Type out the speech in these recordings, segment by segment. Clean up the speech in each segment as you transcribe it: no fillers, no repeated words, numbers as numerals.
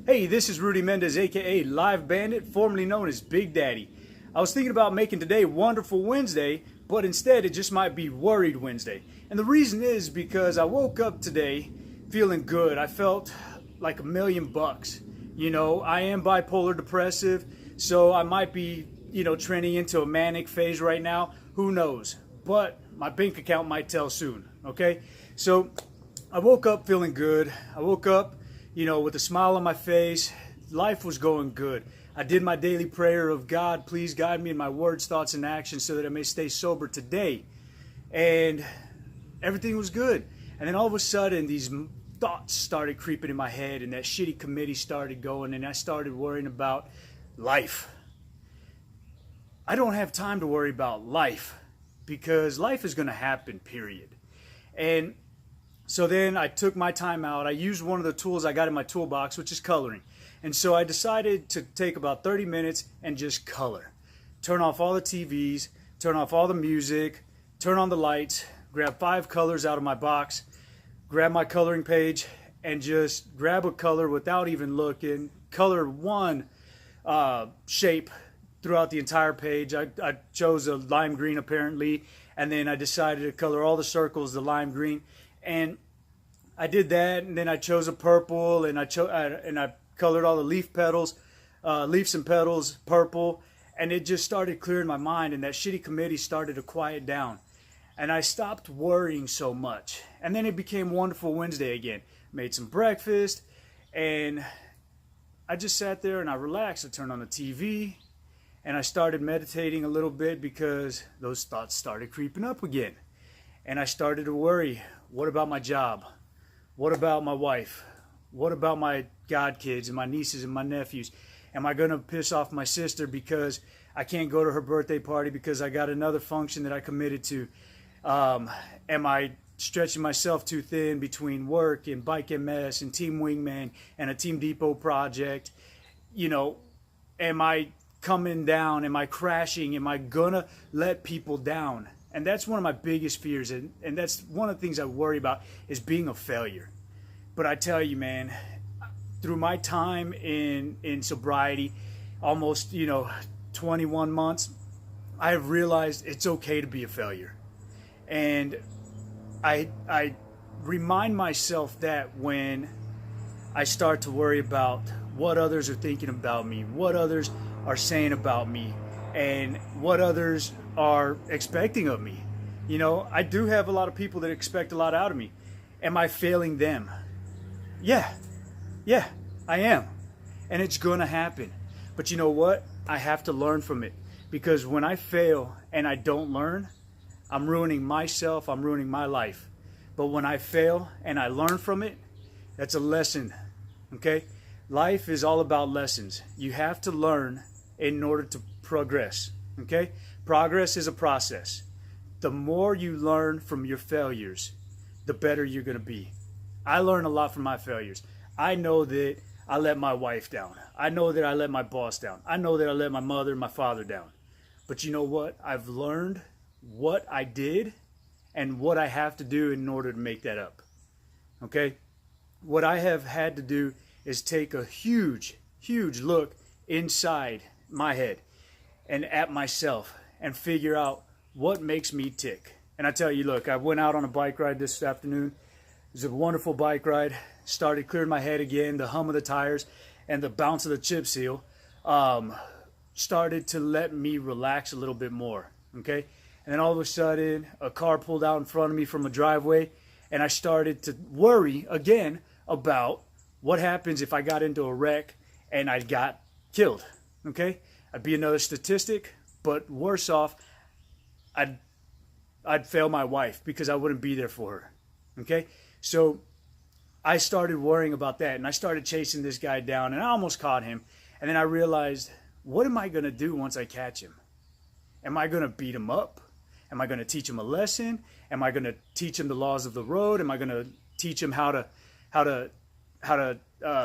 Hey, this is Rudy Mendez, aka Live Bandit, formerly known as Big Daddy. I was thinking about making today Wonderful Wednesday, but instead it just might be Worried Wednesday. And the reason is because I woke up today feeling good. I felt like $1,000,000. You know, I am bipolar depressive, so I might be, trending into a manic phase right now. Who knows? But my bank account might tell soon, okay? So I woke up feeling good. I woke up with a smile on my face. Life was going good. I did my daily prayer of God, please guide me in my words, thoughts, and actions so that I may stay sober today. And everything was good. And then all of a sudden, these thoughts started creeping in my head, and that shitty committee started going, and I started worrying about life. I don't have time to worry about life because life is going to happen, period. And so then I took my time out. I used one of the tools I got in my toolbox, which is coloring. And so I decided to take about 30 minutes and just color. Turn off all the TVs, turn off all the music, turn on the lights, grab 5 colors out of my box, grab my coloring page, and just grab a color without even looking. Color one shape throughout the entire page. I chose a lime green apparently, and then I decided to color all the circles the lime green. And I did that, and then I chose a purple, and I colored all the leaf petals, leaves and petals purple, and it just started clearing my mind, and that shitty committee started to quiet down. And I stopped worrying so much. And then it became Wonderful Wednesday again. Made some breakfast, and I just sat there and I relaxed. I turned on the TV, and I started meditating a little bit because those thoughts started creeping up again. And I started to worry. What about my job? What about my wife? What about my godkids and my nieces and my nephews? Am I going to piss off my sister because I can't go to her birthday party because I got another function that I committed to? Am I stretching myself too thin between work and Bike MS and Team Wingman and a Team Depot project? Am I coming down? Am I crashing? Am I going to let people down? And that's one of my biggest fears, and that's one of the things I worry about is being a failure. But I tell you, man, through my time in sobriety, almost 21 months, I've realized it's okay to be a failure. And I remind myself that when I start to worry about what others are thinking about me, what others are saying about me, and what others are expecting of me. I do have a lot of people that expect a lot out of me. Am I failing them? Yeah, I am. And it's going to happen. But you know what? I have to learn from it. Because when I fail and I don't learn, I'm ruining myself, I'm ruining my life. But when I fail and I learn from it, that's a lesson. Okay? Life is all about lessons. You have to learn in order to progress. Okay? Progress is a process. The more you learn from your failures, the better you're going to be. I learn a lot from my failures. I know that I let my wife down. I know that I let my boss down. I know that I let my mother and my father down. But you know what? I've learned what I did and what I have to do in order to make that up. Okay? What I have had to do is take a huge look inside my head and at myself and figure out what makes me tick. And I tell you, look, I went out on a bike ride this afternoon. It was a wonderful bike ride. Started clearing my head again. The hum of the tires and the bounce of the chip seal started to let me relax a little bit more. Okay? And then all of a sudden, a car pulled out in front of me from a driveway, and I started to worry again about what happens if I got into a wreck and I got killed. Okay? I'd be another statistic, but worse off, I'd fail my wife because I wouldn't be there for her. Okay? So I started worrying about that, and I started chasing this guy down, and I almost caught him. And then I realized, what am I going to do once I catch him? Am I going to beat him up? Am I going to teach him a lesson? Am I going to teach him the laws of the road? Am I going to teach him how to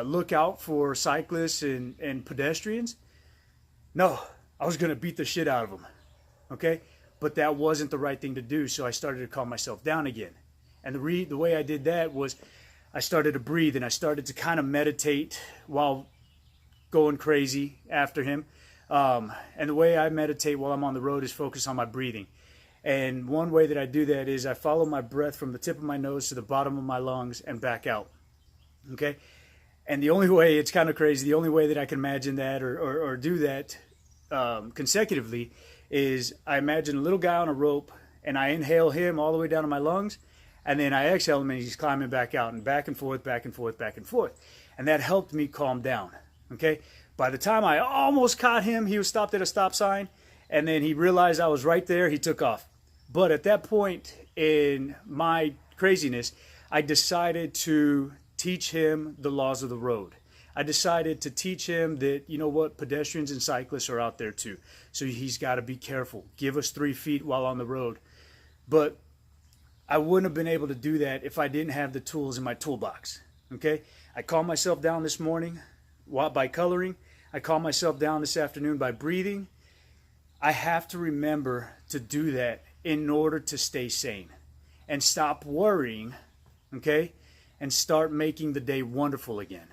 look out for cyclists and pedestrians? No, I was going to beat the shit out of him. Okay? But that wasn't the right thing to do, so I started to calm myself down again. And the way I did that was I started to breathe, and I started to kind of meditate while going crazy after him. And the way I meditate while I'm on the road is focus on my breathing. And one way that I do that is I follow my breath from the tip of my nose to the bottom of my lungs and back out. Okay? And the only way, it's kind of crazy, the only way that I can imagine that or do that consecutively is I imagine a little guy on a rope, and I inhale him all the way down to my lungs, and then I exhale him and he's climbing back out, and back and forth, back and forth, back and forth. And that helped me calm down. Okay? By the time I almost caught him, he was stopped at a stop sign, and then he realized I was right there, he took off. But at that point in my craziness, I decided to teach him the laws of the road. I decided to teach him that, you know what, pedestrians and cyclists are out there too. So he's got to be careful. Give us 3 feet while on the road. But I wouldn't have been able to do that if I didn't have the tools in my toolbox. Okay? I calmed myself down this morning by coloring. I calmed myself down this afternoon by breathing. I have to remember to do that in order to stay sane and stop worrying, okay, and start making the day wonderful again.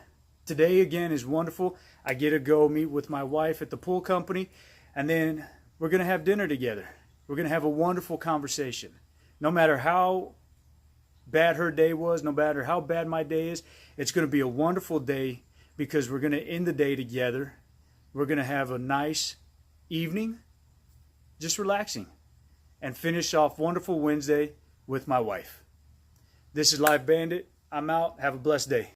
Today again is wonderful. I get to go meet with my wife at the pool company, and then we're going to have dinner together. We're going to have a wonderful conversation. No matter how bad her day was, no matter how bad my day is, it's going to be a wonderful day because we're going to end the day together. We're going to have a nice evening, just relaxing, and finish off wonderful Wednesday with my wife. This is Live Bandit. I'm out. Have a blessed day.